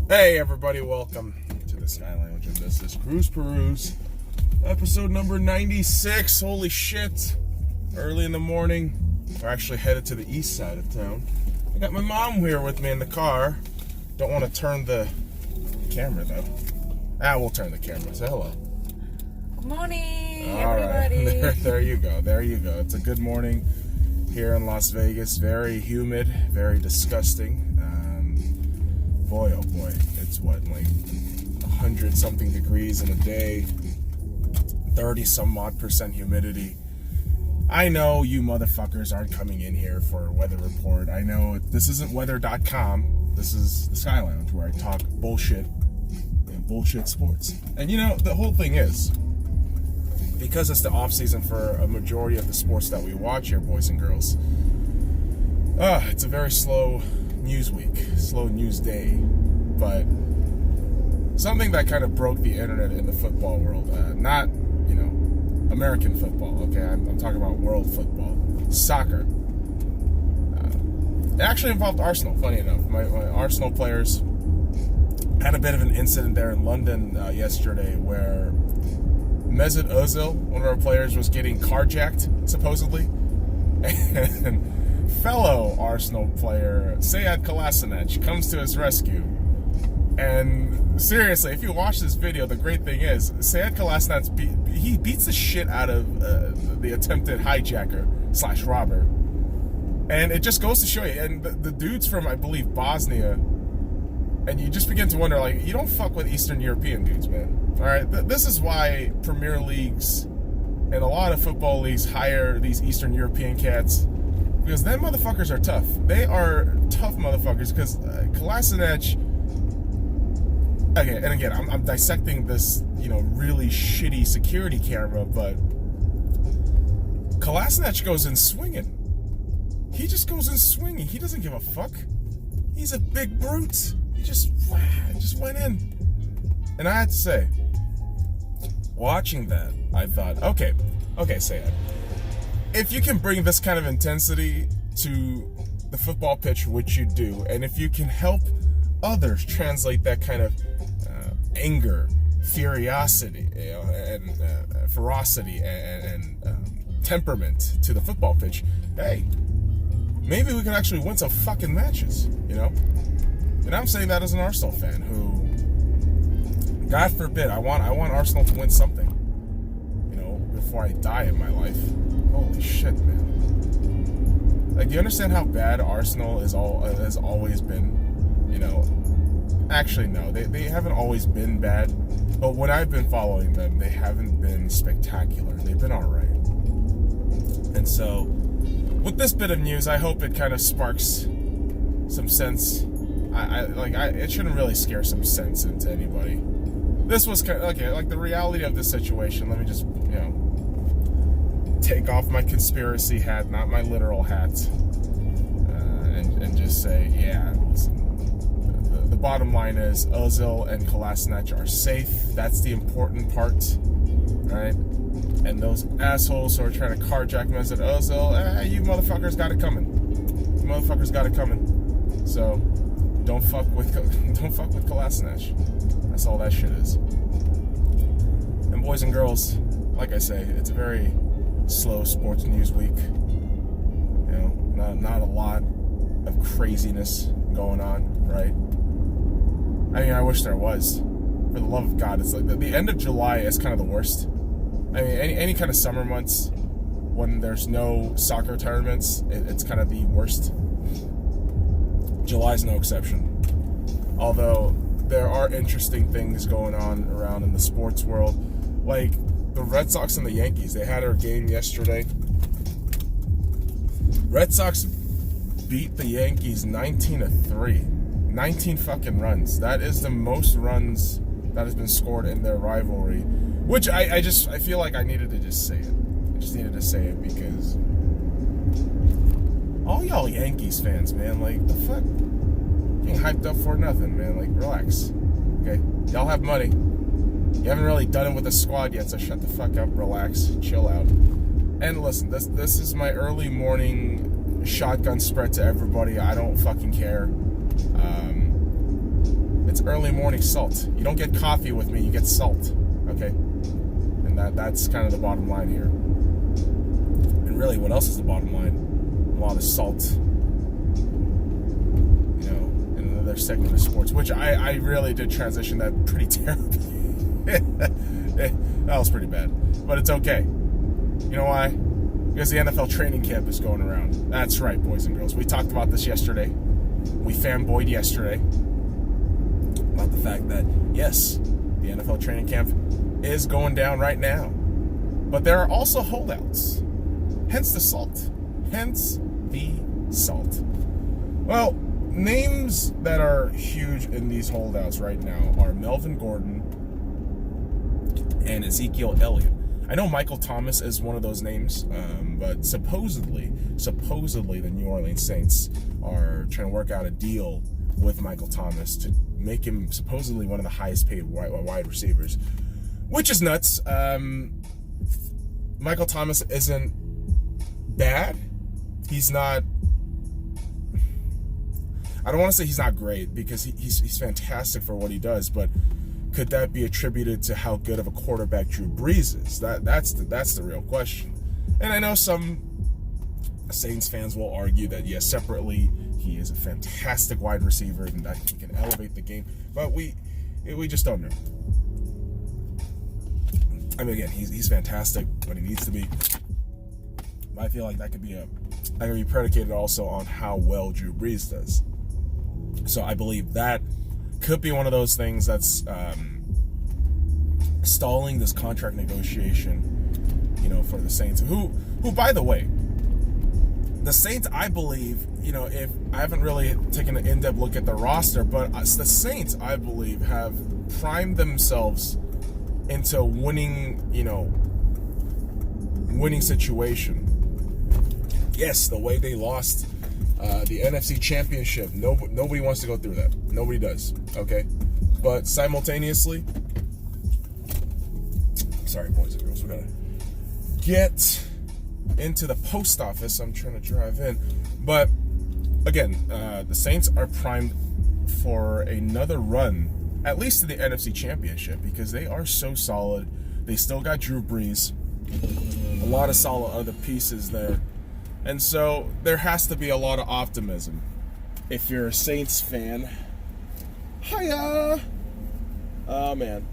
Hey everybody, welcome to the SkyLounge, and this is Cruise Peruse, episode number 96. Holy shit. Early in the morning. We're actually headed to the east side of town. I got my mom here with me in the car. Don't want to turn the camera though. We'll turn the camera. Say hello. Good morning, everybody. everybody. There you go. There you go. It's a good morning here in Las Vegas. Very humid, very disgusting. Boy, oh boy, it's what, like 100 something degrees in a day, 30 some odd % humidity. I know you motherfuckers aren't coming in here for a weather report. I know this isn't weather.com. This is the SkyLounge, where I talk bullshit and bullshit sports. And you know, the whole thing is, because it's the off season for a majority of the sports that we watch here, boys and girls, it's a very slow news week, slow news day. But something that kind of broke the internet in the football world, not, American football, okay, I'm talking about world football, soccer. It actually involved Arsenal, funny enough. My Arsenal players had a bit of an incident there in London yesterday where Mesut Özil, one of our players, was getting carjacked, supposedly, and fellow Arsenal player S.C.Y Kolasinac comes to his rescue. And seriously, if you watch this video, the great thing is S.C.Y Kolasinac he beats the shit out of the attempted hijacker / robber. And it just goes to show you, and the dude's from, I believe, Bosnia, and you just begin to wonder, like, you don't fuck with Eastern European dudes, man. All right, this is why Premier Leagues and a lot of football leagues hire these Eastern European cats. Because them motherfuckers are tough. They are tough motherfuckers. Because Kolasinac, okay, and again, I'm dissecting this, really shitty security camera, but Kolasinac goes in swinging. He just goes in swinging. He doesn't give a fuck. He's a big brute. He just went in. And I had to say, watching that, I thought, okay, say it. If you can bring this kind of intensity to the football pitch, which you do, and if you can help others translate that kind of anger, furiosity, and ferocity, and temperament to the football pitch, hey, maybe we can actually win some fucking matches, And I'm saying that as an Arsenal fan who, God forbid, I want Arsenal to win something, before I die in my life. Holy shit, man. Like, do you understand how bad Arsenal has always been? Actually, no. They haven't always been bad. But when I've been following them, they haven't been spectacular. They've been alright. And so, with this bit of news, I hope it kind of sparks some sense. It shouldn't really scare some sense into anybody. This was kind of, okay, like the reality of this situation. Let me just, take off my conspiracy hat, not my literal hat, and just say, yeah, listen, the bottom line is Özil and Kolasinac are safe. That's the important part, right? And those assholes who are trying to carjack Mesut Özil, you motherfuckers got it coming. You motherfuckers got it coming. So don't fuck with Kolasinac. That's all that shit is. And boys and girls, like I say, it's a very slow sports news week. Not a lot of craziness going on, right? I mean, I wish there was. For the love of God, it's like the end of July is kind of the worst. I mean, any kind of summer months when there's no soccer tournaments, it's kind of the worst. July's no exception. Although there are interesting things going on around in the sports world, like the Red Sox and the Yankees. They had our game yesterday. Red Sox beat the Yankees 19-3. 19 fucking runs. That is the most runs that has been scored in their rivalry. Which I feel like I needed to just say it. I just needed to say it because all y'all Yankees fans, man, like, the fuck? Getting hyped up for nothing, man. Like, relax. Okay? Y'all have money. You haven't really done it with the squad yet, so shut the fuck up, relax, chill out. And listen, this is my early morning shotgun spread to everybody. I don't fucking care. That's early morning salt. You don't get coffee with me, you get salt. Okay? And that's kind of the bottom line here. And really, what else is the bottom line? A lot of salt, in another segment of sports, which I really did transition that pretty terribly. That was pretty bad. But it's okay. You know why? Because the NFL training camp is going around. That's right, boys and girls. We talked about this yesterday. We fanboyed yesterday about the fact that, yes, the NFL training camp is going down right now. But there are also holdouts. Hence the salt. Hence the salt. Well, names that are huge in these holdouts right now are Melvin Gordon and Ezekiel Elliott. I know Michael Thomas is one of those names, but supposedly the New Orleans Saints are trying to work out a deal with Michael Thomas to make him supposedly one of the highest paid wide receivers, which is nuts. Michael Thomas isn't bad. He's not, I don't want to say he's not great, because he's fantastic for what he does, but could that be attributed to how good of a quarterback Drew Brees is? That's the real question. And I know some Saints fans will argue that, yes, separately, he is a fantastic wide receiver and that he can elevate the game, but we just don't know. I mean, again, he's fantastic when he needs to be. But I feel like that could be predicated also on how well Drew Brees does. So I believe that could be one of those things that's stalling this contract negotiation, for the Saints. Who, by the way, the Saints, I believe, if I haven't really taken an in-depth look at the roster, but the Saints, I believe, have primed themselves into winning situation. Yes, the way they lost the NFC Championship, nobody wants to go through that. Nobody does, okay? But simultaneously, sorry, boys and girls, we gotta get into the post office. I'm trying to drive in. But, again, the Saints are primed for another run, at least to the NFC Championship, because they are so solid. They still got Drew Brees, a lot of solid other pieces there. And so there has to be a lot of optimism if you're a Saints fan. Hiya! Oh, man.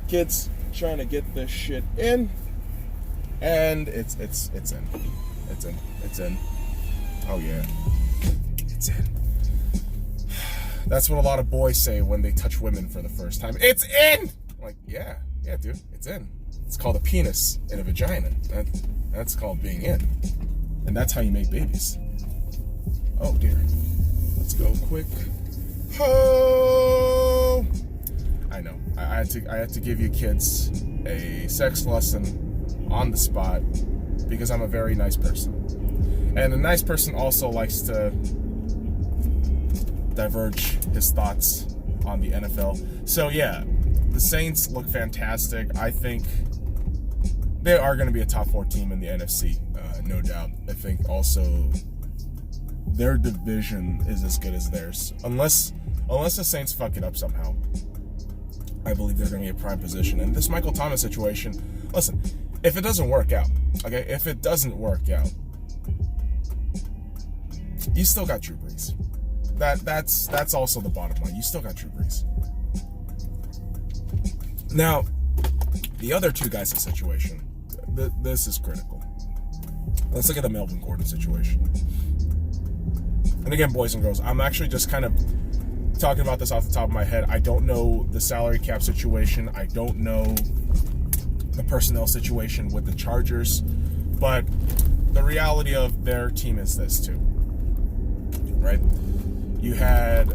Kids trying to get this shit in. And it's in. It's in. Oh, yeah. It's in. That's what a lot of boys say when they touch women for the first time. It's in! I'm like, yeah, dude, it's in. It's called a penis in a vagina. That's called being in. And that's how you make babies. Oh, dear. Let's go quick. Oh! I know. I had to give you kids a sex lesson on the spot because I'm a very nice person. And a nice person also likes to diverge his thoughts on the NFL. So, yeah, the Saints look fantastic. I think they are going to be a top 4 team in the NFC, no doubt. I think also their division is as good as theirs. Unless the Saints fuck it up somehow, I believe they're going to be in prime position. And this Michael Thomas situation, listen, if it doesn't work out, okay, you still got Drew Brees. That's also the bottom line. You still got Drew Brees. Now, the other two guys' situation, this is critical. Let's look at the Melvin Gordon situation. And again, boys and girls, I'm actually just kind of talking about this off the top of my head. I don't know the salary cap situation. I don't know the personnel situation with the Chargers. But the reality of their team is this too, right? You had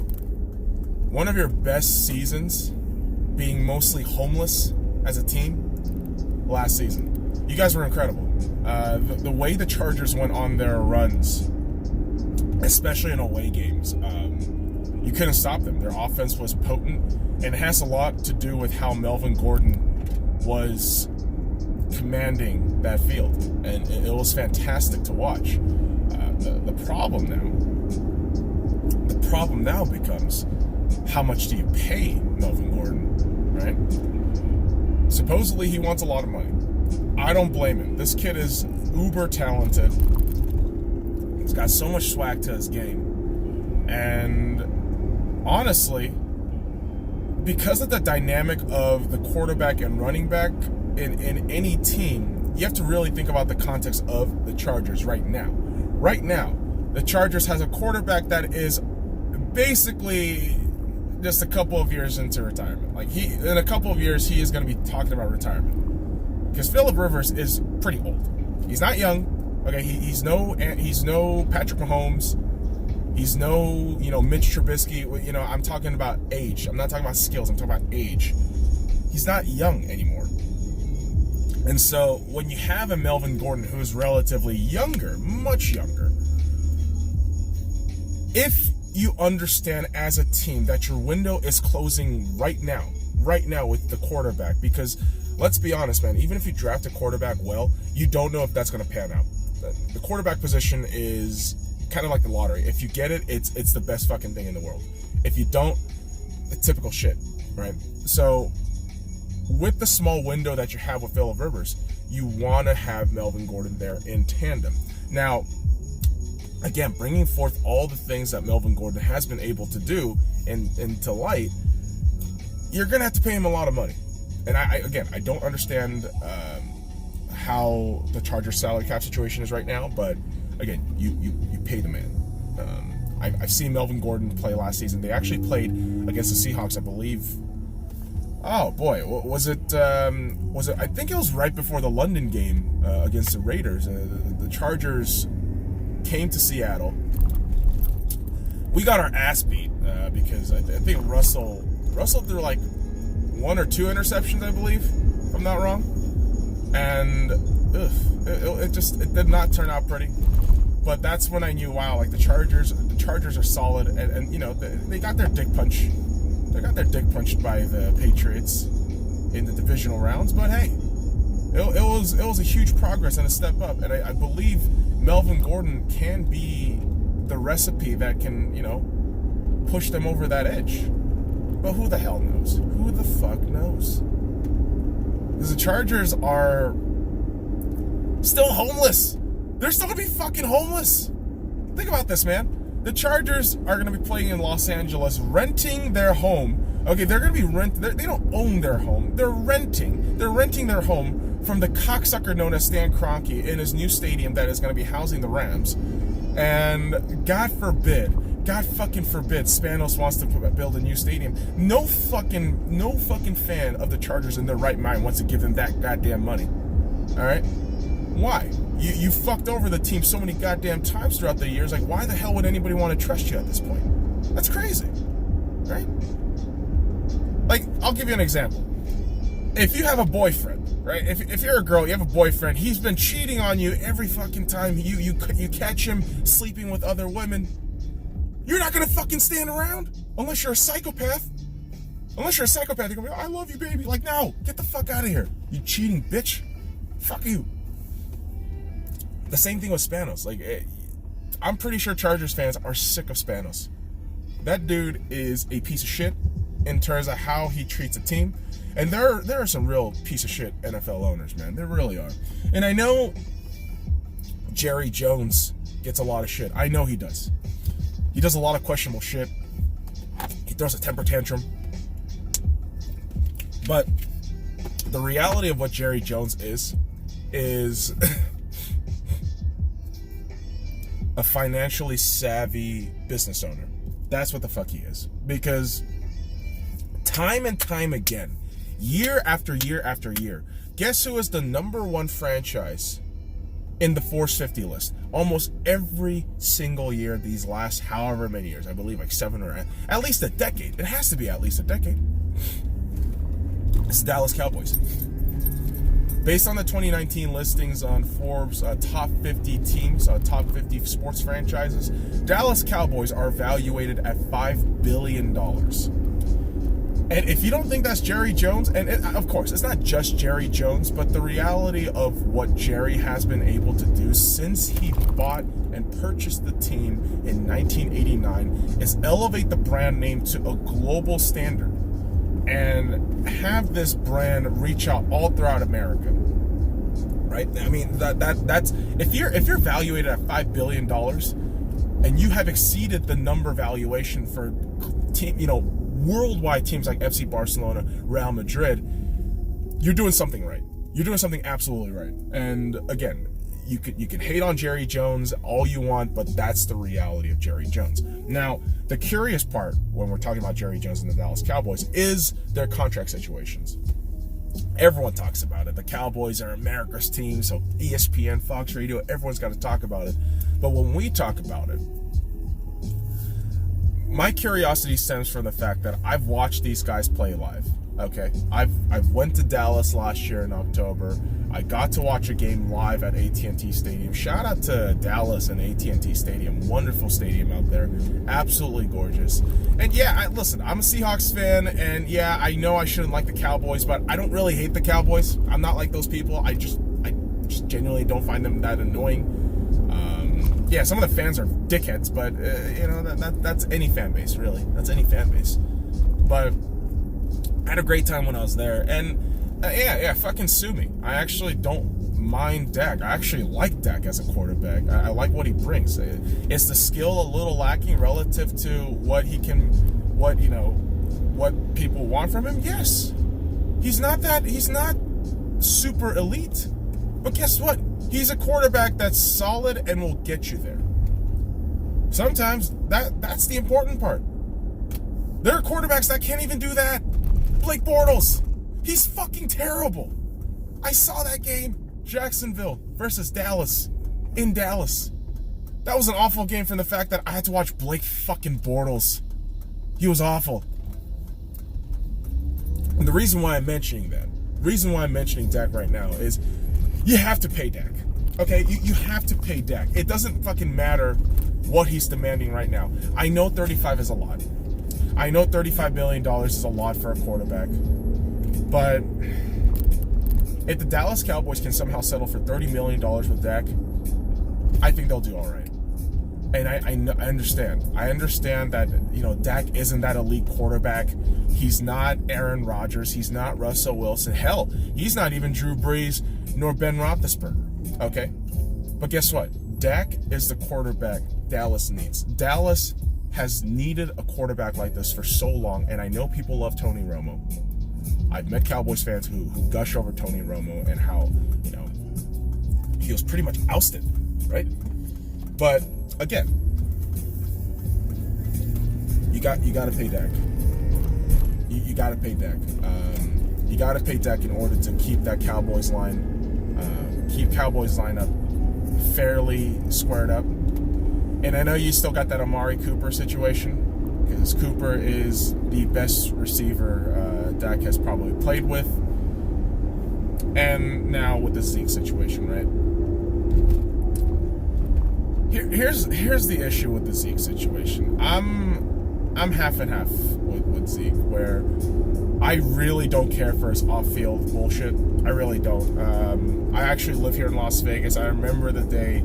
one of your best seasons being mostly homeless as a team last season. You guys were incredible. The way the Chargers went on their runs, especially in away games, you couldn't stop them. Their offense was potent, and it has a lot to do with how Melvin Gordon was commanding that field, and it was fantastic to watch. The problem now becomes how much do you pay Melvin Gordon, right? Supposedly he wants a lot of money. I don't blame him. This kid is uber talented. He's got so much swag to his game. And honestly, because of the dynamic of the quarterback and running back in any team, you have to really think about the context of the Chargers right now. Right now, the Chargers has a quarterback that is basically just a couple of years into retirement. Like in a couple of years, he is going to be talking about retirement. Because Phillip Rivers is pretty old. He's not young. Okay, he's no Patrick Mahomes. He's no, Mitch Trubisky. I'm talking about age. I'm not talking about skills. I'm talking about age. He's not young anymore. And so when you have a Melvin Gordon who is relatively younger, much younger, if you understand as a team that your window is closing right now with the quarterback, because let's be honest, man, even if you draft a quarterback well, you don't know if that's going to pan out. The quarterback position is kind of like the lottery. If you get it, it's the best fucking thing in the world. If you don't, typical shit, right? So with the small window that you have with Phillip Rivers, you want to have Melvin Gordon there in tandem. Now, again, bringing forth all the things that Melvin Gordon has been able to do into light, you're going to have to pay him a lot of money. And I don't understand how the Chargers salary cap situation is right now, but again, you pay the man. I've seen Melvin Gordon play last season. They actually played against the Seahawks, I believe. Oh boy, was it? I think it was right before the London game against the Raiders. The Chargers came to Seattle. We got our ass beat because I think Russell threw like 1 or 2 interceptions, I believe, if I'm not wrong. And it did not turn out pretty. But that's when I knew, wow, like the Chargers are solid, and they got their dick punched. They got their dick punched by the Patriots in the divisional rounds, but hey, it was a huge progress and a step up, and I believe Melvin Gordon can be the recipe that can, push them over that edge. But who the hell knows? Who the fuck knows? Because the Chargers are still homeless. They're still gonna be fucking homeless. Think about this, man. The Chargers are going to be playing in Los Angeles, renting their home. Okay, they're going to be they don't own their home. They're renting. They're renting their home from the cocksucker known as Stan Kroenke in his new stadium that is going to be housing the Rams. And God fucking forbid, Spanos wants to build a new stadium. No fucking fan of the Chargers in their right mind wants to give them that goddamn money. All right? Why? You fucked over the team so many goddamn times throughout the years. Like, why the hell would anybody want to trust you at this point? That's crazy, right? Like, I'll give you an example. If you have a boyfriend, right? If you're a girl, you have a boyfriend. He's been cheating on you every fucking time you catch him sleeping with other women. You're not gonna fucking stand around unless you're a psychopath. Unless you're a psychopath, you're gonna be, I love you, baby. Like, no, get the fuck out of here, you cheating bitch. Fuck you. The same thing with Spanos. Like, I'm pretty sure Chargers fans are sick of Spanos. That dude is a piece of shit in terms of how he treats a team. And there are some real piece of shit NFL owners, man. There really are. And I know Jerry Jones gets a lot of shit. I know he does. He does a lot of questionable shit. He throws a temper tantrum. But the reality of what Jerry Jones is a financially savvy business owner. That's what the fuck he is. Because time and time again, year after year after year, guess who is the #1 franchise in the Forbes 50 list? Almost every single year these last however many years. I believe like 7 or at least a decade. It has to be at least a decade. It's the Dallas Cowboys. Based on the 2019 listings on Forbes top 50 teams, top 50 sports franchises, Dallas Cowboys are evaluated at $5 billion. And if you don't think that's Jerry Jones, and of course, it's not just Jerry Jones, but the reality of what Jerry has been able to do since he bought and purchased the team in 1989 is elevate the brand name to a global standard and have this brand reach out all throughout America. Right? I mean, that's if you're valuated at $5 billion and you have exceeded the number valuation for worldwide teams like FC Barcelona, Real Madrid, you're doing something right. You're doing something absolutely right. And again, you can hate on Jerry Jones all you want, but that's the reality of Jerry Jones. Now, the curious part when we're talking about Jerry Jones and the Dallas Cowboys is their contract situations. Everyone talks about it. The Cowboys are America's team, so ESPN, Fox Radio, everyone's got to talk about it. But when we talk about it, my curiosity stems from the fact that I've watched these guys play live. Okay, I've went to Dallas last year in October. I got to watch a game live at AT&T Stadium. Shout out to Dallas and AT&T Stadium. Wonderful stadium out there. Absolutely gorgeous. And yeah, listen, I'm a Seahawks fan, and yeah, I know I shouldn't like the Cowboys, but I don't really hate the Cowboys. I'm not like those people. I just genuinely don't find them that annoying. Yeah, some of the fans are dickheads, but that's any fan base, really. That's any fan base. But I had a great time when I was there, and fucking sue me. I actually don't mind Dak. I actually like Dak as a quarterback. I like what he brings. Is the skill a little lacking relative to what people want from him? Yes. He's not super elite. But guess what? He's a quarterback that's solid and will get you there. Sometimes that's the important part. There are quarterbacks that can't even do that. Blake Bortles, he's fucking terrible. I saw that game, Jacksonville versus Dallas, in Dallas. That was an awful game from the fact that I had to watch Blake fucking Bortles. He was awful. And the reason why I'm mentioning Dak right now is you have to pay Dak. Okay, you have to pay Dak. It doesn't fucking matter what he's demanding right now. I know 35 is a lot. I know $35 million is a lot for a quarterback. But if the Dallas Cowboys can somehow settle for $30 million with Dak, I think they'll do all right. And I understand. I understand that, Dak isn't that elite quarterback. He's not Aaron Rodgers. He's not Russell Wilson. Hell, he's not even Drew Brees nor Ben Roethlisberger. Okay? But guess what? Dak is the quarterback Dallas needs. Dallas has needed a quarterback like this for so long, and I know people love Tony Romo. I've met Cowboys fans who gush over Tony Romo and how, he was pretty much ousted, right? But again, you got to pay Dak. You got to pay Dak. You got to pay Dak in order to keep that Cowboys line up fairly squared up. And I know you still got that Amari Cooper situation, because Cooper is the best receiver Dak has probably played with. And now with the Zeke situation, right? Here's the issue with the Zeke situation. I'm half and half with Zeke, where I really don't care for his off-field bullshit. I really don't. I actually live here in Las Vegas. I remember the day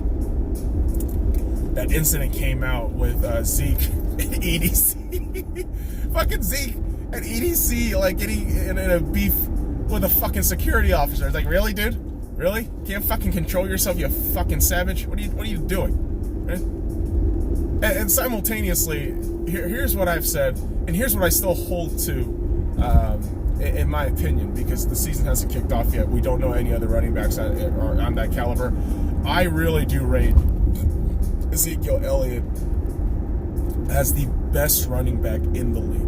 that incident came out with Zeke and EDC. Fucking Zeke and EDC getting in a beef with a fucking security officer. It's like, really, dude? Really? Can't fucking control yourself, you fucking savage? What are you doing? Right? And simultaneously, here's what I've said, and here's what I still hold to, in my opinion, because the season hasn't kicked off yet. We don't know any other running backs that are on that caliber. I really do rate Ezekiel Elliott as the best running back in the league.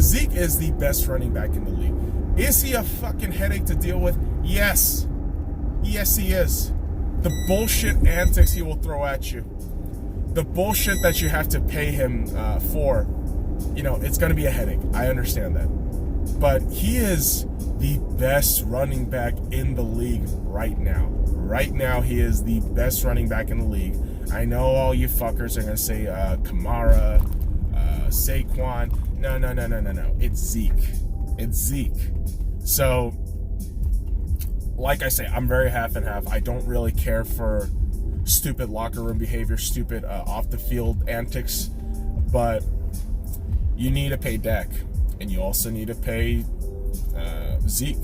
Zeke is the best running back in the league. Is he a fucking headache to deal with? Yes. Yes, he is. The bullshit antics he will throw at you, the bullshit that you have to pay him for, it's going to be a headache. I understand that. But he is the best running back in the league right now. Right now, he is the best running back in the league. I know all you fuckers are going to say Kamara, Saquon. No. It's Zeke. It's Zeke. So, like I say, I'm very half and half. I don't really care for stupid locker room behavior, stupid off the field antics, but you need to pay Dak, and you also need to pay Zeke.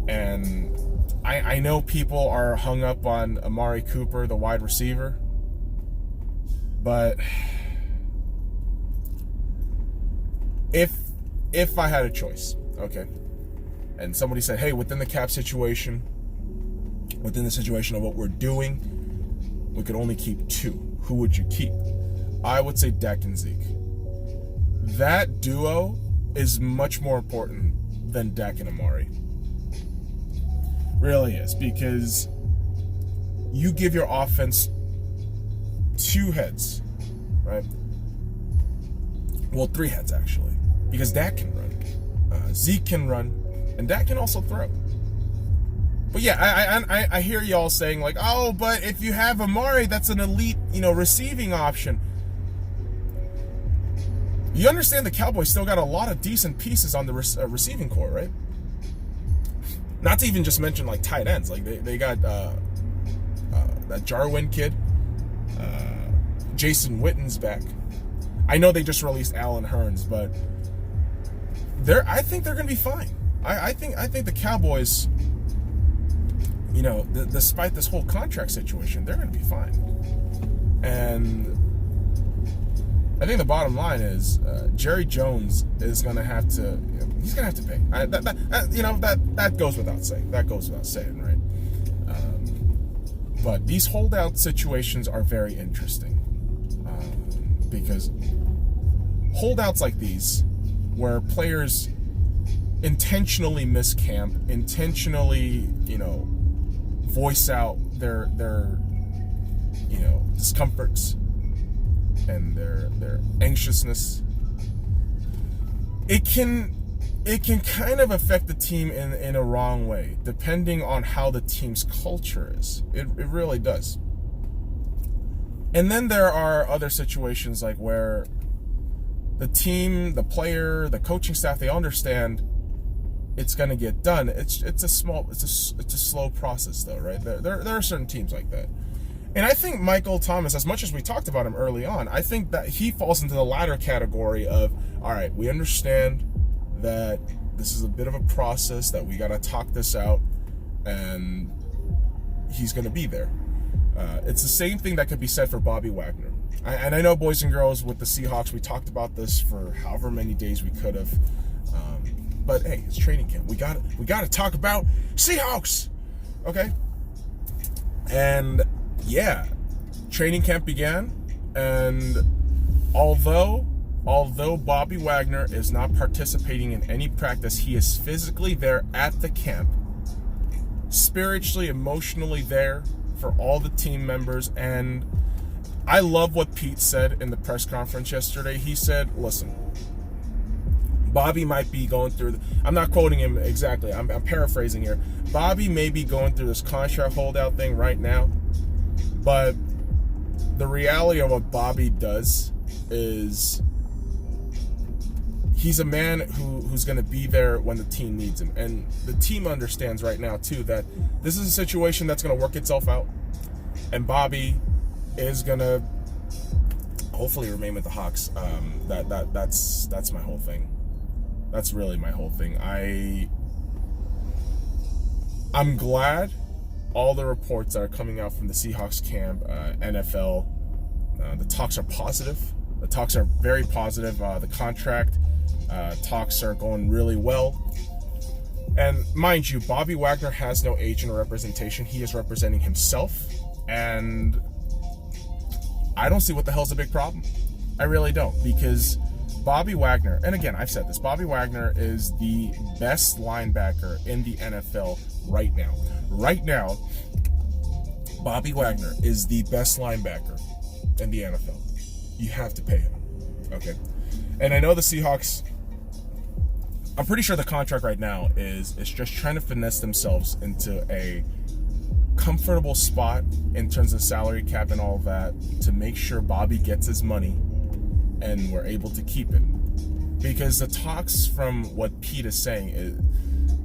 And I know people are hung up on Amari Cooper, the wide receiver, but if I had a choice, okay, and somebody said, hey, within the cap situation, within the situation of what we're doing, we could only keep two. Who would you keep? I would say Dak and Zeke. That duo is much more important than Dak and Amari. Really is, because you give your offense two heads, right? Well, three heads, actually, because Dak can run, Zeke can run, and Dak can also throw. But yeah, I hear y'all saying like, oh, but if you have Amari, that's an elite, receiving option. You understand the Cowboys still got a lot of decent pieces on the receiving core, right? Not to even just mention like tight ends. Like they got that Jarwin kid, Jason Witten's back. I know they just released Allen Hurns, but I think they're going to be fine. I think the Cowboys, despite this whole contract situation, they're going to be fine. And I think the bottom line is Jerry Jones is going to have to. He's going to have to pay. That goes without saying. That goes without saying, right? But these holdout situations are very interesting because holdouts like these, where players intentionally miss camp, intentionally, voice out their discomforts and their anxiousness, it can kind of affect the team in a wrong way, depending on how the team's culture is. It really does. And then there are other situations like where the team, the player, the coaching staff, they understand it's going to get done. It's a slow process though, right? There are certain teams like that. And I think Michael Thomas, as much as we talked about him early on, I think that he falls into the latter category of, all right, we understand that this is a bit of a process, that we got to talk this out, and he's going to be there. It's the same thing that could be said for Bobby Wagner. And I know, boys and girls, with the Seahawks, we talked about this for however many days we could have. But hey, it's training camp. We got to talk about Seahawks, okay? And yeah, training camp began, and although Bobby Wagner is not participating in any practice, he is physically there at the camp, spiritually, emotionally there for all the team members. And I love what Pete said in the press conference yesterday. He said, listen, Bobby might be going through, I'm not quoting him exactly, I'm paraphrasing here. Bobby may be going through this contract holdout thing right now, but the reality of what Bobby does is he's a man who's going to be there when the team needs him. And the team understands right now, too, that this is a situation that's going to work itself out. And Bobby is going to hopefully remain with the Hawks. That's my whole thing. That's really my whole thing. I'm glad all the reports that are coming out from the Seahawks camp, NFL, the talks are positive. The talks are very positive. The contract talks are going really well. And mind you, Bobby Wagner has no agent or representation. He is representing himself. And I don't see what the hell's the big problem. I really don't. Because Bobby Wagner, and again, I've said this, Bobby Wagner is the best linebacker in the NFL right now. Right now, Bobby Wagner is the best linebacker in the NFL. You have to pay him. Okay. And I know the Seahawks, I'm pretty sure the contract right now is just trying to finesse themselves into a comfortable spot in terms of salary cap and all of that to make sure Bobby gets his money and we're able to keep him. Because the talks from what Pete is saying is,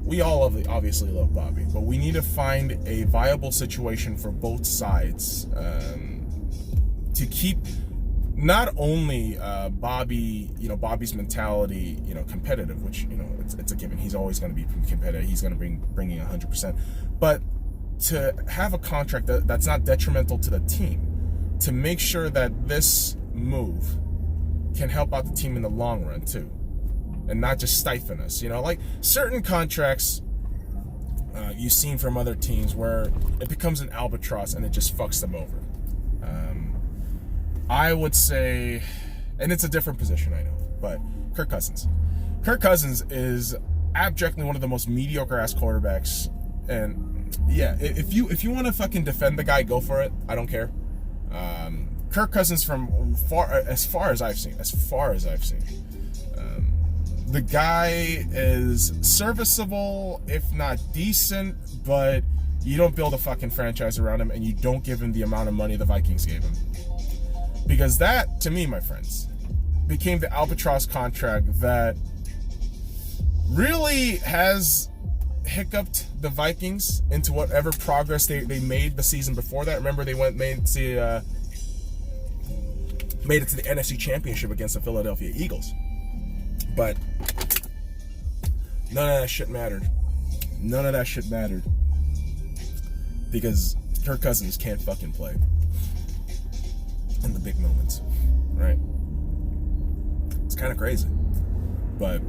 we all obviously love Bobby, but we need to find a viable situation for both sides to keep not only Bobby's mentality, competitive, which it's a given. He's always going to be competitive. He's going to bringing 100%, but to have a contract that's not detrimental to the team, to make sure that this move can help out the team in the long run too. And not just stifle us, like certain contracts you've seen from other teams where it becomes an albatross and it just fucks them over. I would say, and it's a different position, I know, but Kirk Cousins. Kirk Cousins is abjectly one of the most mediocre ass quarterbacks, and yeah, if you want to fucking defend the guy, go for it. I don't care. Kirk Cousins, as far as I've seen. The guy is serviceable, if not decent, but you don't build a fucking franchise around him, and you don't give him the amount of money the Vikings gave him. Because that, to me, my friends, became the albatross contract that really has hiccuped the Vikings into whatever progress they made the season before that. Remember, they made it to the NFC Championship against the Philadelphia Eagles. But none of that shit mattered. Because Kirk Cousins can't fucking play in the big moments, right? It's kind of crazy. But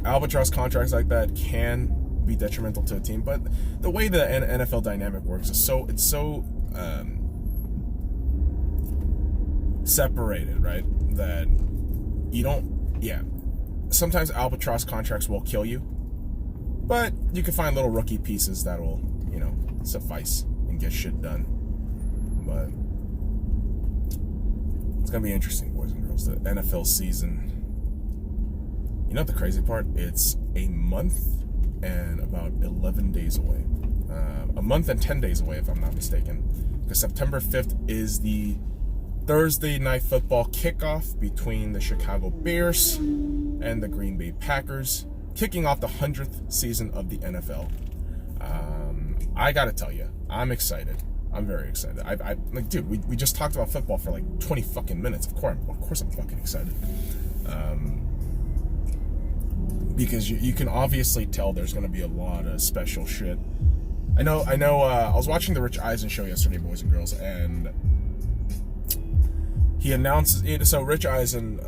albatross contracts like that can be detrimental to a team. But the way the NFL dynamic works is so separated, right? That you don't, sometimes albatross contracts will kill you, but you can find little rookie pieces that will, suffice and get shit done. But it's gonna be interesting, boys and girls. The NFL season. You know what the crazy part? It's a month and about 11 days away. A month and 10 days away, if I'm not mistaken. Because September 5th is the Thursday night football kickoff between the Chicago Bears and the Green Bay Packers, kicking off the 100th season of the NFL. I gotta tell you, I'm excited. I'm very excited. Dude, we just talked about football for like 20 fucking minutes. Of course I'm fucking excited. Because you can obviously tell there's gonna be a lot of special shit. I know. I was watching the Rich Eisen show yesterday, boys and girls, and he announced it. So Rich Eisen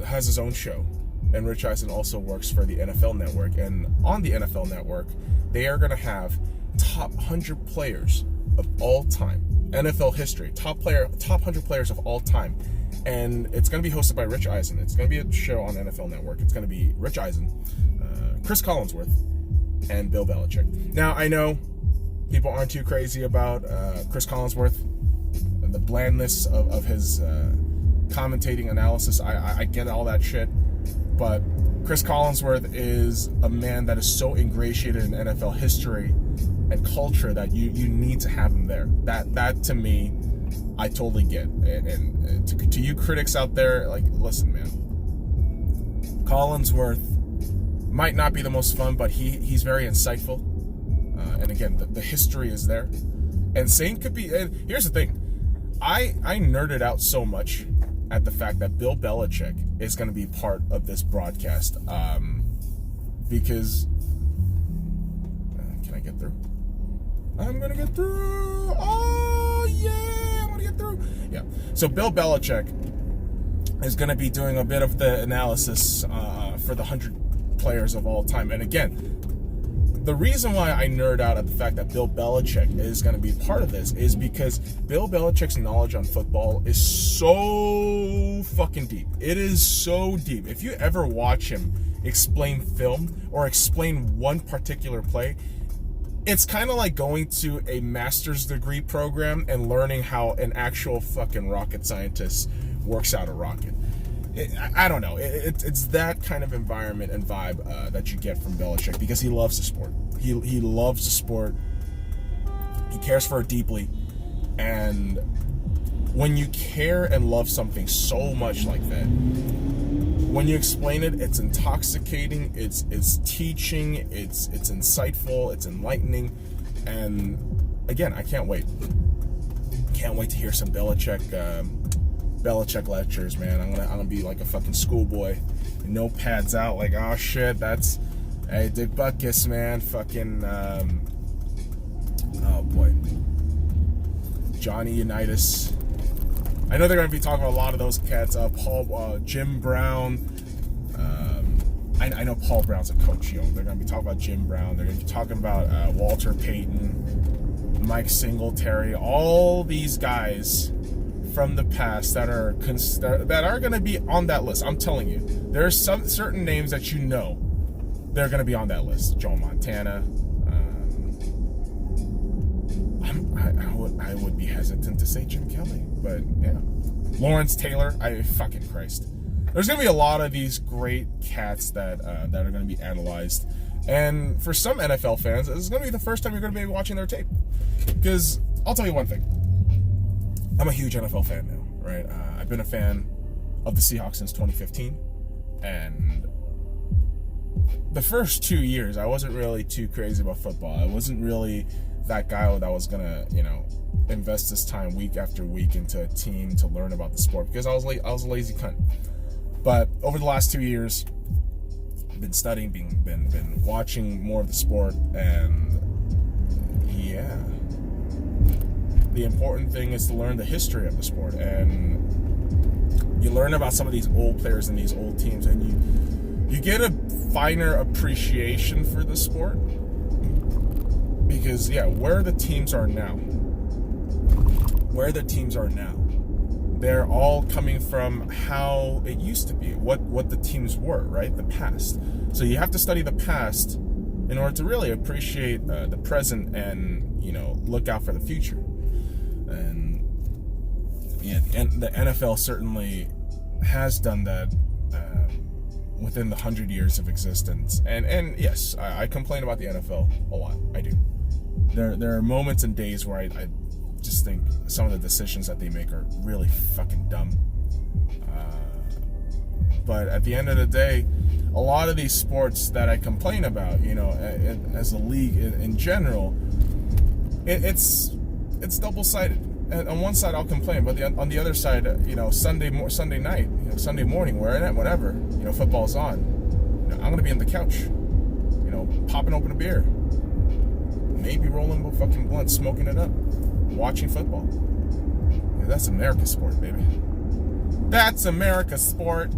has his own show, and Rich Eisen also works for the NFL Network. And on the NFL Network, they are going to have top 100 players of all time, NFL history, top 100 players of all time, and it's going to be hosted by Rich Eisen. It's going to be a show on NFL Network. It's going to be Rich Eisen, Chris Collinsworth, and Bill Belichick. Now I know people aren't too crazy about Chris Collinsworth. The blandness of his commentating analysis, I get all that shit, but Chris Collinsworth is a man that is so ingratiated in NFL history and culture that you need to have him there. That to me, I totally get. And to you critics out there, like, listen, man, Collinsworth might not be the most fun, but he's very insightful. And again, the history is there. And same could be. And here's the thing. I nerded out so much at the fact that Bill Belichick is going to be part of this broadcast, because can I get through? I'm going to get through. Oh yeah, I'm going to get through. Yeah. So Bill Belichick is going to be doing a bit of the analysis for the 100 players of all time. And again, the reason why I nerd out at the fact that Bill Belichick is going to be part of this is because Bill Belichick's knowledge on football is so fucking deep. It is so deep. If you ever watch him explain film or explain one particular play, it's kind of like going to a master's degree program and learning how an actual fucking rocket scientist works out a rocket. I don't know. It's that kind of environment and vibe that you get from Belichick because he loves the sport. He loves the sport. He cares for it deeply. And when you care and love something so much like that, when you explain it, it's intoxicating, it's teaching, it's insightful, it's enlightening, and again, I can't wait. Can't wait to hear some Belichick lectures, man. I'm gonna be like a fucking schoolboy, notepads out, like, oh shit, that's hey Dick Butkus, man, fucking oh boy, Johnny Unitas. I know they're going to be talking about a lot of those cats. Jim Brown. I know Paul Brown's a coach. They're going to be talking about Jim Brown. They're going to be talking about Walter Payton, Mike Singletary, all these guys from the past that are going to be on that list. I'm telling you, there are some certain names that they're going to be on that list. Joe Montana. I would be hesitant to say Jim Kelly, but yeah. Lawrence Taylor, fucking Christ. There's going to be a lot of these great cats that are going to be analyzed. And for some NFL fans, this is going to be the first time you're going to be watching their tape. Because I'll tell you one thing. I'm a huge NFL fan now, right? I've been a fan of the Seahawks since 2015. And the first 2 years, I wasn't really too crazy about football. I wasn't really that guy that was gonna, invest this time week after week into a team to learn about the sport, because I was a lazy cunt. But over the last 2 years, I've been studying, been watching more of the sport, and yeah, the important thing is to learn the history of the sport, and you learn about some of these old players and these old teams, and you get a finer appreciation for the sport. Because, where the teams are now, they're all coming from how it used to be, what the teams were, right? The past. So you have to study the past in order to really appreciate the present and, look out for the future. And the NFL certainly has done that within the 100 years of existence. And yes, I complain about the NFL a lot. I do. There are moments and days where I just think some of the decisions that they make are really fucking dumb. But at the end of the day, a lot of these sports that I complain about, as a league in general, it's double-sided. And on one side I'll complain, but on the other side, Sunday night, Sunday morning, whenever, football's on, I'm going to be on the couch, popping open a beer. Maybe rolling a fucking blunt, smoking it up, watching football. Yeah, that's America's sport, baby. That's America's sport,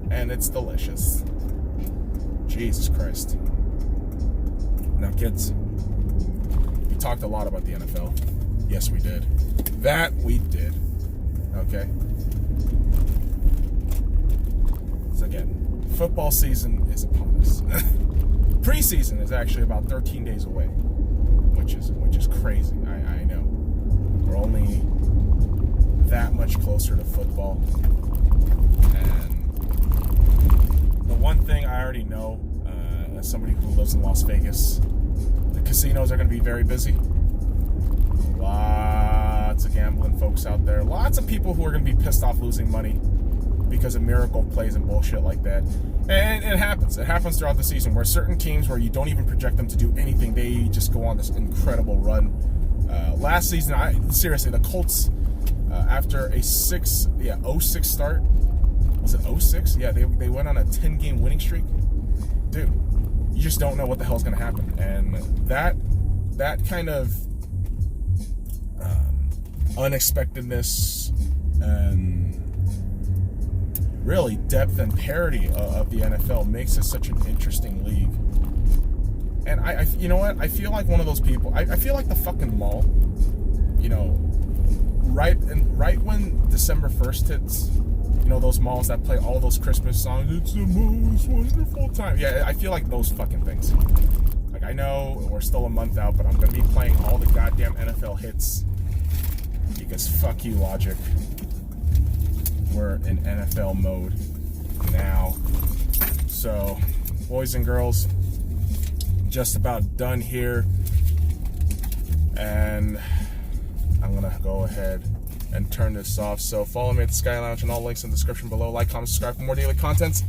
and it's delicious. Jesus Christ. Now, kids, we talked a lot about the NFL. Yes, we did. That we did. Okay? So again, football season is upon us. Preseason is actually about 13 days away. Which is crazy. I know. We're only that much closer to football. And the one thing I already know, as somebody who lives in Las Vegas, the casinos are going to be very busy. Lots of gambling folks out there. Lots of people who are going to be pissed off losing money because of miracle plays and bullshit like that. And it happens. It happens throughout the season where certain teams, where you don't even project them to do anything, they just go on this incredible run. Last season, seriously, the Colts, after a 0-6 start, was it 0-6? Yeah, they went on a 10-game winning streak. Dude, you just don't know what the hell's going to happen. And that kind of unexpectedness and really depth and parity of the NFL makes it such an interesting league. And I you know what? I feel like one of those people. I feel like the fucking mall. Right when December 1st hits, those malls that play all those Christmas songs. It's the most wonderful time. Yeah, I feel like those fucking things. Like, I know we're still a month out, but I'm gonna be playing all the goddamn NFL hits because fuck you, Logic. We're in NFL mode now. So, boys and girls, just about done here. And I'm going to go ahead and turn this off. So follow me at the Sky Lounge and all links in the description below. Like, comment, subscribe for more daily content.